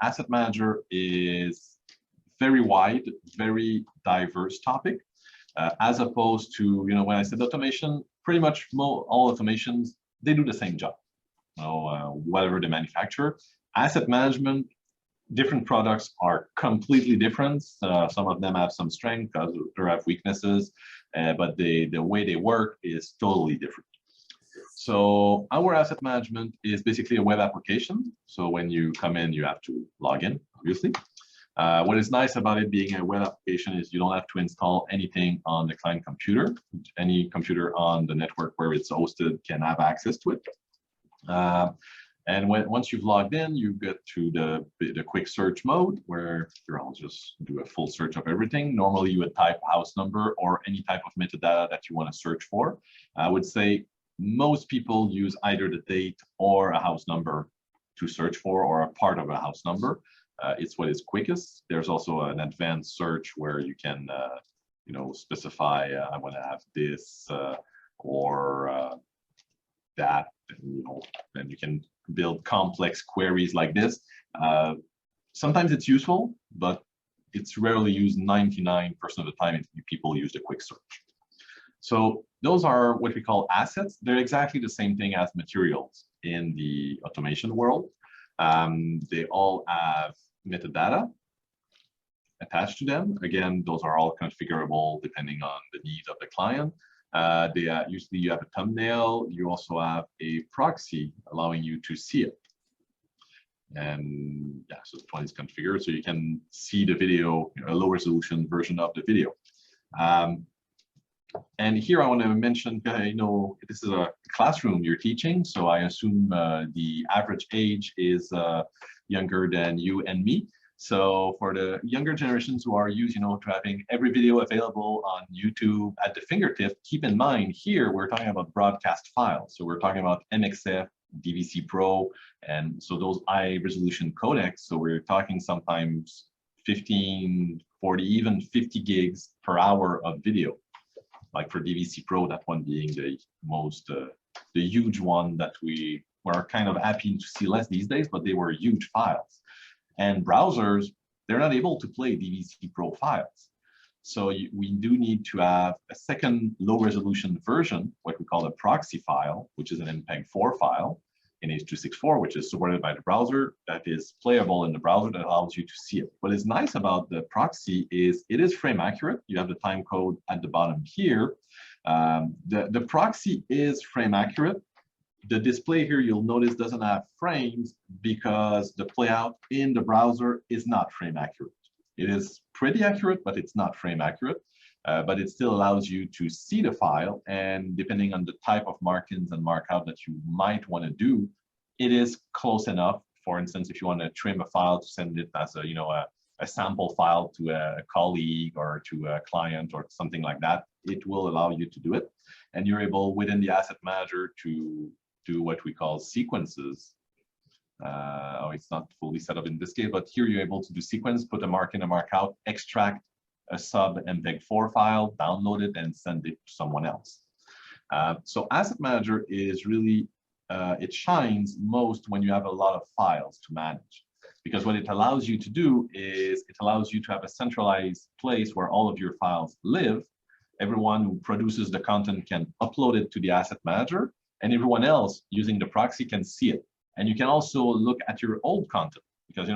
asset manager is very wide, very diverse topic, as opposed to, when I said automation, pretty much all automations, they do the same job, whatever the manufacturer. Asset management, different products are completely different. Some of them have some strength, others have weaknesses, but the way they work is totally different. So our asset management is basically a web application. So when you come in, you have to log in, obviously. What is nice about it being a web application is you don't have to install anything on the client computer. Any computer on the network where it's hosted can have access to it. And once you've logged in, you get to the quick search mode where I'll just do a full search of everything. Normally, you would type house number or any type of metadata that you want to search for. I would say most people use either the date or a house number to search for, or a part of a house number. It's what is quickest. There's also an advanced search where you can, specify I want to have this or that. And you can build complex queries like this. Sometimes it's useful, but it's rarely used. 99% of the time, people use the quick search. So those are what we call assets. They're exactly the same thing as materials in the automation world. They all have metadata attached to them. Again, those are all configurable depending on the needs of the client. Usually you have a thumbnail. You also have a proxy allowing you to see it. And yeah, so this one is configured so you can see the video, a low resolution version of the video. And here I want to mention, this is a classroom you're teaching, so I assume the average age is younger than you and me. So for the younger generations who are used, to having every video available on YouTube at the fingertip, keep in mind here we're talking about broadcast files. So we're talking about MXF, DVC Pro, and so those high resolution codecs. So we're talking sometimes 15, 40, even 50 gigs per hour of video. Like for DVC Pro, that one being the most, the huge one that we were kind of happy to see less these days, but they were huge files. And browsers, they're not able to play DVC Pro files. So we do need to have a second low resolution version, what we call a proxy file, which is an MPEG-4 file in H.264, which is supported by the browser, that is playable in the browser, that allows you to see it. What is nice about the proxy is it is frame accurate. You have the time code at the bottom here. The proxy is frame accurate. The display here, you'll notice, doesn't have frames because the playout in the browser is not frame accurate. It is pretty accurate, but it's not frame accurate. But it still allows you to see the file, and depending on the type of mark-ins and mark-out that you might want to do, it is close enough. For instance, if you want to trim a file to send it as a sample file to a colleague or to a client or something like that, it will allow you to do it. And you're able, within the asset manager, to do what we call sequences. It's not fully set up in this case, but here you're able to do sequence, put a mark in, a mark out, extract a sub MPEG-4 file, download it, and send it to someone else. So asset manager is really, it shines most when you have a lot of files to manage. Because what it allows you to do is it allows you to have a centralized place where all of your files live. Everyone who produces the content can upload it to the asset manager, and everyone else using the proxy can see it. And you can also look at your old content, because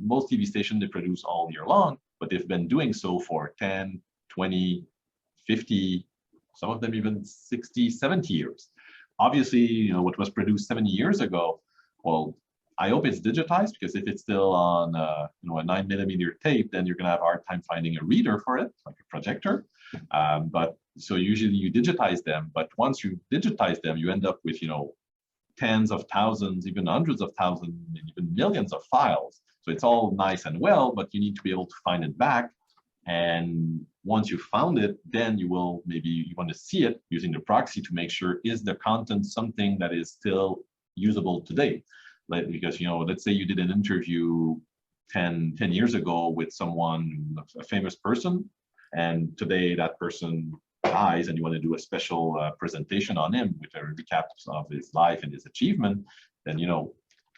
most TV stations, they produce all year long, but they've been doing so for 10, 20, 50, some of them even 60, 70 years. Obviously, what was produced 70 years ago, well, I hope it's digitized, because if it's still on a 9mm tape, then you're going to have a hard time finding a reader for it, like a projector. But so usually you digitize them, but once you digitize them, you end up with tens of thousands, even hundreds of thousands, even millions of files. So it's all nice and well, but you need to be able to find it back. And once you found it, then you will, maybe you want to see it using the proxy to make sure, is the content something that is still usable today? Because, let's say you did an interview 10 years ago with someone, a famous person, and today that person dies and you want to do a special presentation on him with a recap of his life and his achievement, then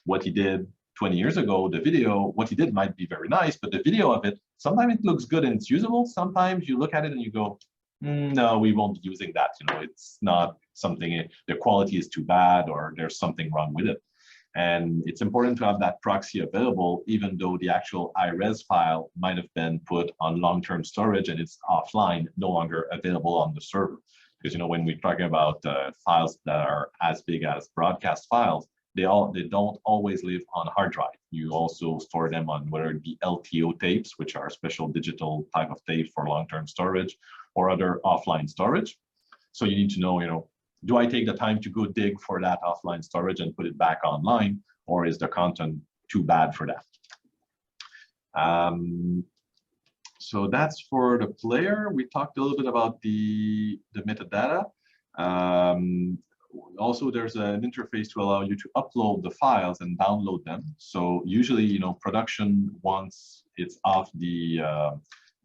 what he did 20 years ago, the video, what he did might be very nice, but the video of it, sometimes it looks good and it's usable. Sometimes you look at it and you go, no, we won't be using that. It's not something, the quality is too bad or there's something wrong with it. And it's important to have that proxy available, even though the actual iRes file might have been put on long-term storage and it's offline, no longer available on the server. Because when we're talking about files that are as big as broadcast files, they don't always live on hard drive. You also store them on whether it be LTO tapes, which are special digital type of tape for long-term storage, or other offline storage. So you need to know, do I take the time to go dig for that offline storage and put it back online, or is the content too bad for that? So that's for the player. We talked a little bit about the metadata. Also, there's an interface to allow you to upload the files and download them. So usually, production, once it's off the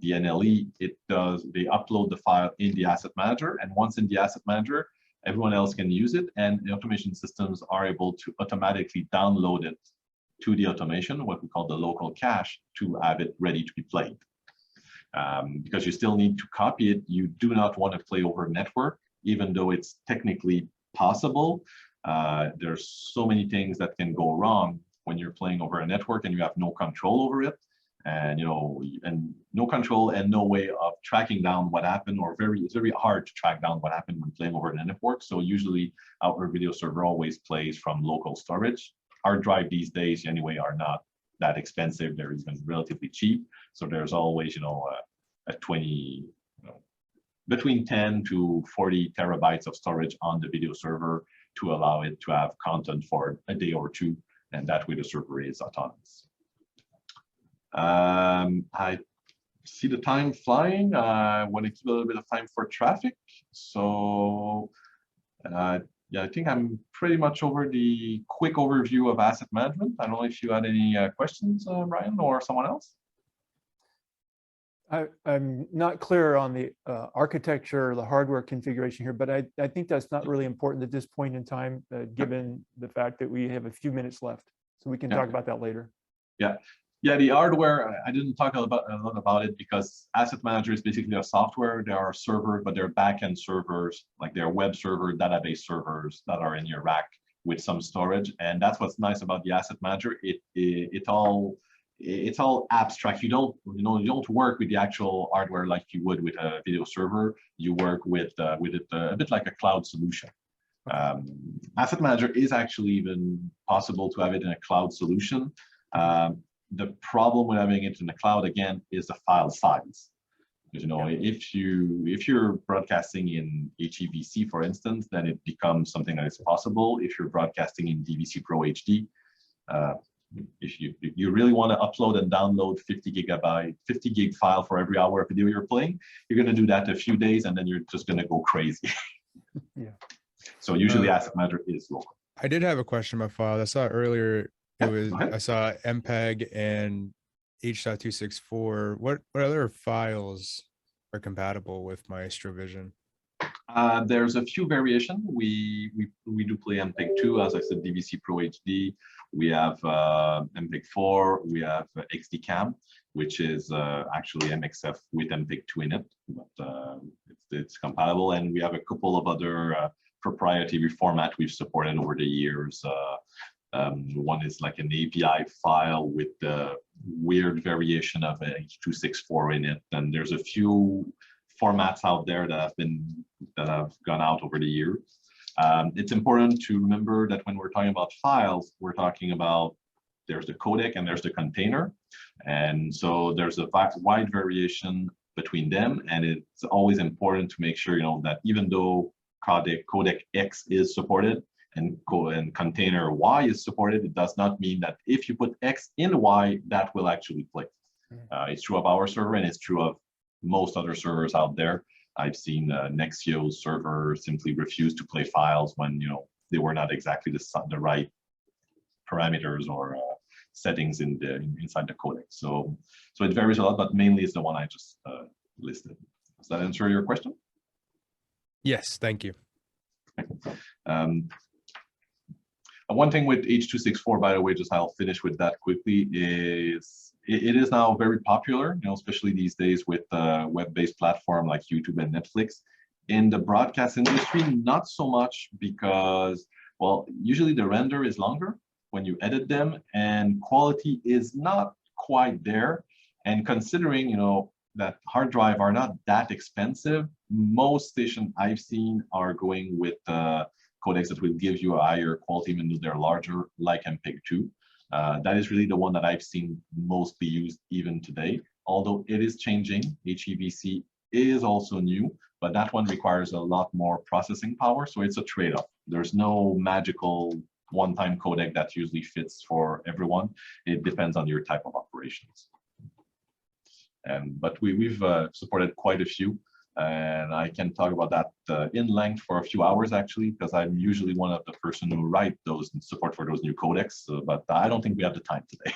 NLE, they upload the file in the asset manager, and once in the asset manager, everyone else can use it, and the automation systems are able to automatically download it to the automation, what we call the local cache, to have it ready to be played. Because you still need to copy it, you do not want to play over network, even though it's technically possible. There's so many things that can go wrong when you're playing over a network and you have no control over it, and and no control and no way of tracking down what happened, or it's very hard to track down what happened when playing over a network. So usually our video server always plays from local storage. Hard drive these days anyway are not that expensive. They're even relatively cheap. So there's always a 20 between 10 to 40 terabytes of storage on the video server to allow it to have content for a day or two, and that way the server is autonomous. I see the time flying. I want to keep a little bit of time for traffic. So yeah, I think I'm pretty much over the quick overview of asset management. I don't know if you had any questions, Brian, or someone else. I'm not clear on the architecture, the hardware configuration here, but I think that's not really important at this point in time, given the fact that we have a few minutes left. So we can talk about that later. Yeah, the hardware, I didn't talk a lot about it because Asset Manager is basically a software. There are servers, but they're backend servers, like they're web server, database servers that are in your rack with some storage. And that's what's nice about the Asset Manager. It's all abstract. You don't work with the actual hardware like you would with a video server. You work with it a bit like a cloud solution. Asset Manager is actually even possible to have it in a cloud solution. The problem with having it in the cloud, again, is the file size. Because, if you're broadcasting in HEVC, for instance, then it becomes something that is possible. If you're broadcasting in DVC Pro HD, if you really want to upload and download 50 gig file for every hour of video you're playing, you're going to do that a few days, and then you're just going to go crazy. Yeah. So usually Asset Manager is local. I did have a question about files. I saw earlier. I saw MPEG and H.264. What other files are compatible with MaestroVision? There's a few variations. We do play MPEG-2, as I said, DVC Pro HD. We have MPEG-4. We have XDCAM, which is actually MXF with MPEG-2 in it, but it's compatible. And we have a couple of other proprietary formats we've supported over the years. One is like an API file with the weird variation of a H.264 in it. And there's a few formats out there that have gone out over the years. It's important to remember that when we're talking about files, we're talking about there's the codec and there's the container. And so there's a wide variation between them. And it's always important to make sure, that even though codec X is supported, and container Y is supported, it does not mean that if you put X in Y, that will actually play. It's true of our server, and it's true of most other servers out there. I've seen Nexio's server simply refuse to play files when they were not exactly the right parameters or settings inside the codec. So it varies a lot, but mainly it's the one I just listed. Does that answer your question? Yes, thank you. One thing with H.264, by the way, just I'll finish with that quickly, is it is now very popular, especially these days with web-based platform like YouTube and Netflix. In the broadcast industry, not so much because, well, usually the render is longer when you edit them and quality is not quite there. And considering, that hard drive are not that expensive, most stations I've seen are going with codecs that will give you a higher quality even though they're larger, like MPEG-2. That is really the one that I've seen mostly used even today. Although it is changing, HEVC is also new, but that one requires a lot more processing power, so it's a trade-off. There's no magical one-time codec that usually fits for everyone. It depends on your type of operations. But we've supported quite a few, and I can talk about that in length for a few hours actually, because I'm usually one of the person who write those and support for those new codecs, but I don't think we have the time today.